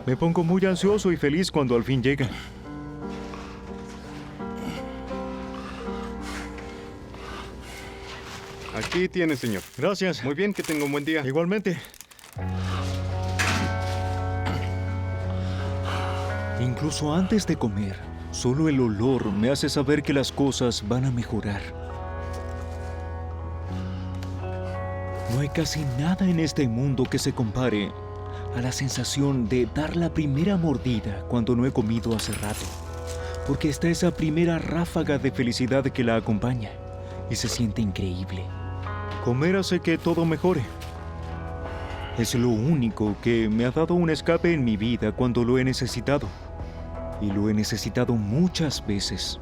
Me pongo muy ansioso y feliz cuando al fin llega. Aquí tiene, señor. Gracias. Muy bien, que tenga un buen día. Igualmente. Incluso antes de comer, solo el olor me hace saber que las cosas van a mejorar. No hay casi nada en este mundo que se compare a la sensación de dar la primera mordida cuando no he comido hace rato, porque está esa primera ráfaga de felicidad que la acompaña y se siente increíble. Comer hace que todo mejore. Es lo único que me ha dado un escape en mi vida cuando lo he necesitado. Y lo he necesitado muchas veces.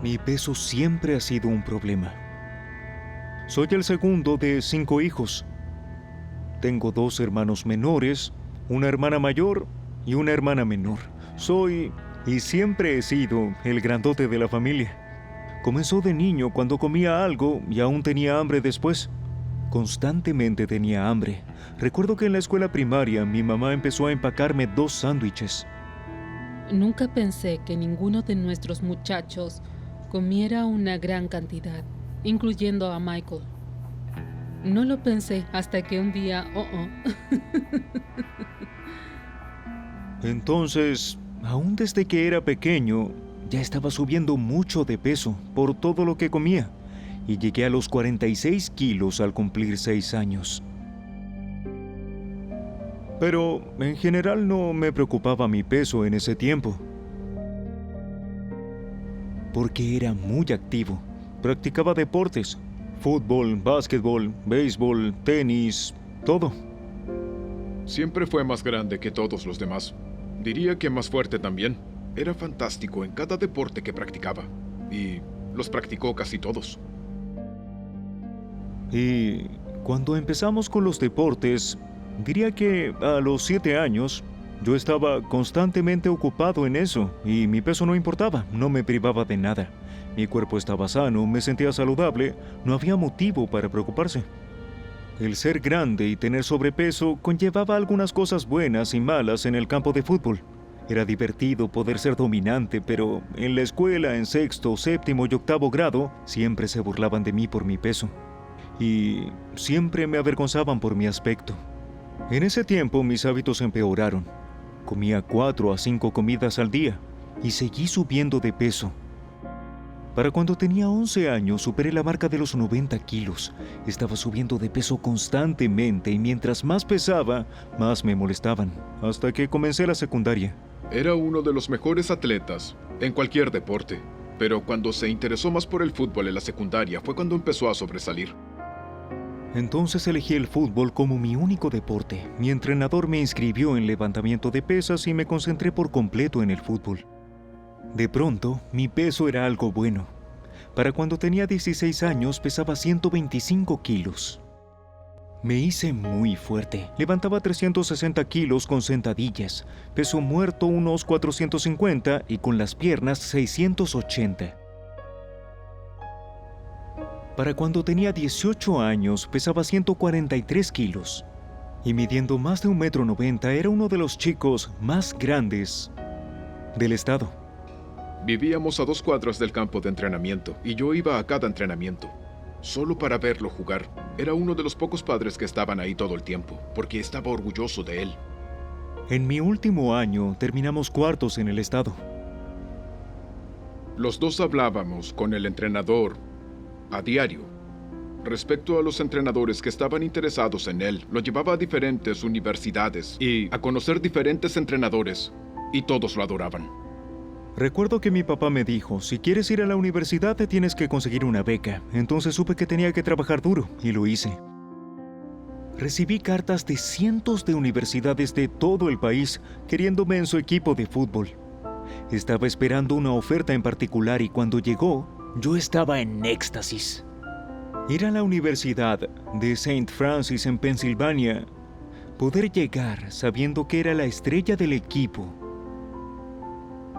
Mi peso siempre ha sido un problema. Soy el segundo de 5 hijos. Tengo 2 hermanos menores, una hermana mayor y una hermana menor. Soy, y siempre he sido, el grandote de la familia. Comenzó de niño cuando comía algo y aún tenía hambre después. Constantemente tenía hambre. Recuerdo que en la escuela primaria mi mamá empezó a empacarme 2 sándwiches. Nunca pensé que ninguno de nuestros muchachos comiera una gran cantidad, incluyendo a Michael. No lo pensé hasta que un día... Entonces, aún desde que era pequeño, ya estaba subiendo mucho de peso por todo lo que comía. Y llegué a los 46 kilos al cumplir 6 años. Pero en general no me preocupaba mi peso en ese tiempo, porque era muy activo. Practicaba deportes, fútbol, básquetbol, béisbol, tenis, todo. Siempre fue más grande que todos los demás. Diría que más fuerte también. Era fantástico en cada deporte que practicaba. Y los practicó casi todos. Y cuando empezamos con los deportes, diría que a los 7 años, yo estaba constantemente ocupado en eso y mi peso no importaba, no me privaba de nada. Mi cuerpo estaba sano, me sentía saludable, no había motivo para preocuparse. El ser grande y tener sobrepeso conllevaba algunas cosas buenas y malas en el campo de fútbol. Era divertido poder ser dominante, pero en la escuela, en 6º, 7º y 8º grado, siempre se burlaban de mí por mi peso. Y siempre me avergonzaban por mi aspecto. En ese tiempo mis hábitos empeoraron. Comía 4 a 5 comidas al día y seguí subiendo de peso. Para cuando tenía 11 años superé la marca de los 90 kilos. Estaba subiendo de peso constantemente y mientras más pesaba, más me molestaban, hasta que comencé la secundaria. Era uno de los mejores atletas en cualquier deporte, pero cuando se interesó más por el fútbol en la secundaria fue cuando empezó a sobresalir. Entonces elegí el fútbol como mi único deporte. Mi entrenador me inscribió en levantamiento de pesas y me concentré por completo en el fútbol. De pronto, mi peso era algo bueno. Para cuando tenía 16 años pesaba 125 kilos. Me hice muy fuerte. Levantaba 360 kilos con sentadillas, peso muerto unos 450 y con las piernas 680. Para cuando tenía 18 años pesaba 143 kilos. Y midiendo más de 1,90 m era uno de los chicos más grandes del estado. Vivíamos a 2 cuadras del campo de entrenamiento y yo iba a cada entrenamiento, solo para verlo jugar. Era uno de los pocos padres que estaban ahí todo el tiempo, porque estaba orgulloso de él. En mi último año terminamos cuartos en el estado. Los dos hablábamos con el entrenador a diario. Respecto a los entrenadores que estaban interesados en él, lo llevaba a diferentes universidades y a conocer diferentes entrenadores, y todos lo adoraban. Recuerdo que mi papá me dijo, si quieres ir a la universidad te tienes que conseguir una beca. Entonces supe que tenía que trabajar duro, y lo hice. Recibí cartas de cientos de universidades de todo el país queriéndome en su equipo de fútbol. Estaba esperando una oferta en particular y cuando llegó, yo estaba en éxtasis. Ir a la Universidad de St. Francis en Pensilvania, poder llegar sabiendo que era la estrella del equipo,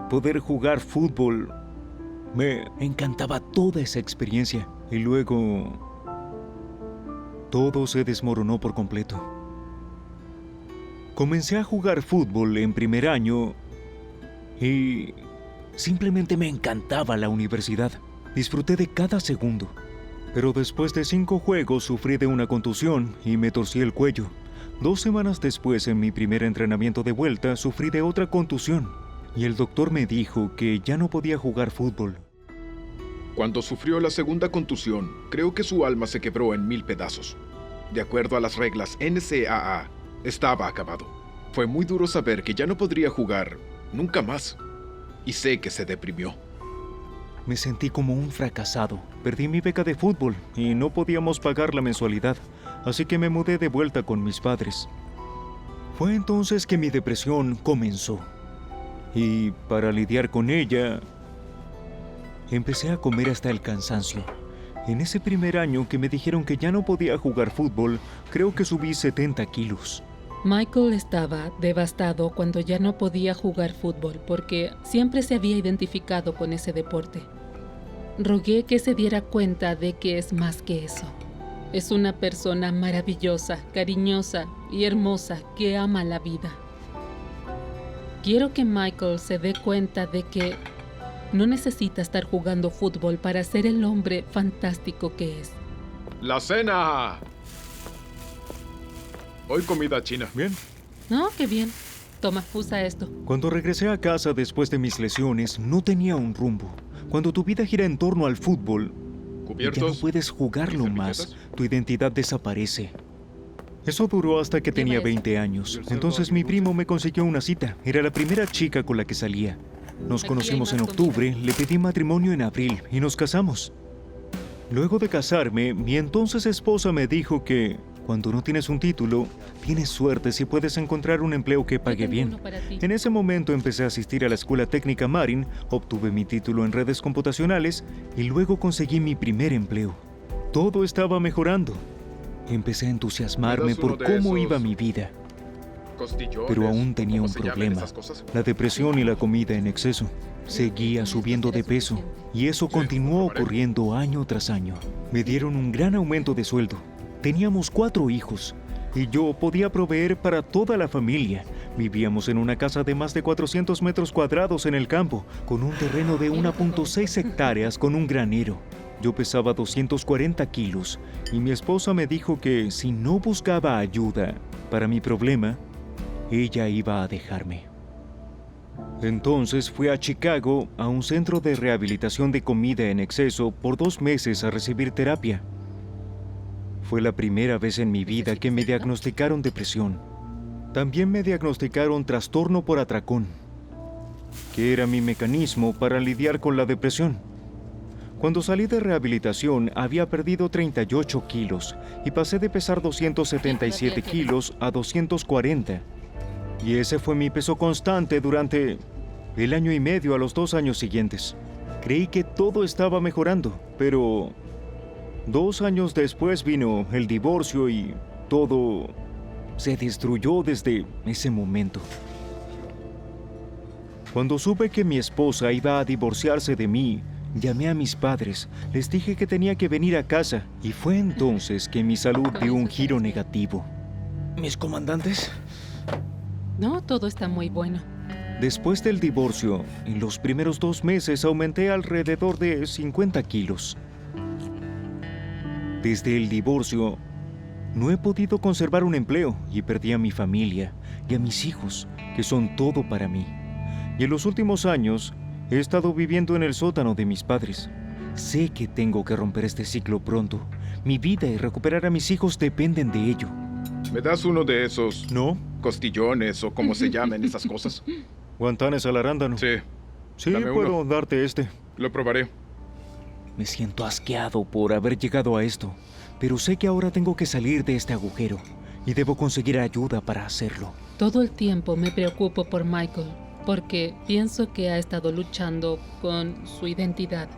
poder jugar fútbol, me encantaba toda esa experiencia. Y luego, todo se desmoronó por completo. Comencé a jugar fútbol en primer año y simplemente me encantaba la universidad. Disfruté de cada segundo. Pero después de 5 juegos sufrí de una contusión y me torcí el cuello. 2 semanas después, en mi primer entrenamiento de vuelta, sufrí de otra contusión y el doctor me dijo que ya no podía jugar fútbol. Cuando sufrió la segunda contusión, creo que su alma se quebró en 1000 pedazos. De acuerdo a las reglas NCAA, estaba acabado. Fue muy duro saber que ya no podría jugar nunca más. Y sé que se deprimió. Me sentí como un fracasado. Perdí mi beca de fútbol y no podíamos pagar la mensualidad, así que me mudé de vuelta con mis padres. Fue entonces que mi depresión comenzó. Y para lidiar con ella, empecé a comer hasta el cansancio. En ese primer año que me dijeron que ya no podía jugar fútbol, creo que subí 70 kilos. Michael estaba devastado cuando ya no podía jugar fútbol porque siempre se había identificado con ese deporte. Rogué que se diera cuenta de que es más que eso. Es una persona maravillosa, cariñosa y hermosa que ama la vida. Quiero que Michael se dé cuenta de que no necesita estar jugando fútbol para ser el hombre fantástico que es. ¡La cena! Hoy comida china. Bien. No, qué bien. Toma, usa esto. Cuando regresé a casa después de mis lesiones, no tenía un rumbo. Cuando tu vida gira en torno al fútbol, ya no puedes jugarlo más. Tu identidad desaparece. Eso duró hasta que tenía 20 años. Entonces mi primo me consiguió una cita. Era la primera chica con la que salía. Nos conocimos en octubre, le pedí matrimonio en abril y nos casamos. Luego de casarme, mi entonces esposa me dijo que cuando no tienes un título, tienes suerte si puedes encontrar un empleo que pague bien. En ese momento empecé a asistir a la Escuela Técnica Marin, obtuve mi título en redes computacionales y luego conseguí mi primer empleo. Todo estaba mejorando. Empecé a entusiasmarme por cómo iba mi vida. Pero aún tenía un problema, la depresión y la comida en exceso. Seguía subiendo de peso y eso continuó ocurriendo año tras año. Me dieron un gran aumento de sueldo. Teníamos 4 hijos y yo podía proveer para toda la familia. Vivíamos en una casa de más de 400 metros cuadrados en el campo, con un terreno de 1.6 hectáreas con un granero. Yo pesaba 240 kilos y mi esposa me dijo que si no buscaba ayuda para mi problema, ella iba a dejarme. Entonces fui a Chicago a un centro de rehabilitación de comida en exceso por 2 meses a recibir terapia. Fue la primera vez en mi vida que me diagnosticaron depresión. También me diagnosticaron trastorno por atracón, que era mi mecanismo para lidiar con la depresión. Cuando salí de rehabilitación había perdido 38 kilos y pasé de pesar 277 kilos a 240. Y ese fue mi peso constante durante el año y medio a los 2 años siguientes. Creí que todo estaba mejorando, pero 2 años después vino el divorcio y todo se destruyó desde ese momento. Cuando supe que mi esposa iba a divorciarse de mí, llamé a mis padres, les dije que tenía que venir a casa y fue entonces que mi salud dio un giro negativo. ¿Mis comandantes? No, todo está muy bueno. Después del divorcio, en los primeros 2 meses aumenté alrededor de 50 kilos. Desde el divorcio, no he podido conservar un empleo y perdí a mi familia y a mis hijos, que son todo para mí. Y en los últimos años, he estado viviendo en el sótano de mis padres. Sé que tengo que romper este ciclo pronto. Mi vida y recuperar a mis hijos dependen de ello. ¿Me das uno de esos ¿No? costillones o como se llamen esas cosas? Guantanes al arándano. Sí, Sí, dame puedo uno. darte este. Lo probaré. Me siento asqueado por haber llegado a esto, pero sé que ahora tengo que salir de este agujero y debo conseguir ayuda para hacerlo. Todo el tiempo me preocupo por Michael, porque pienso que ha estado luchando con su identidad.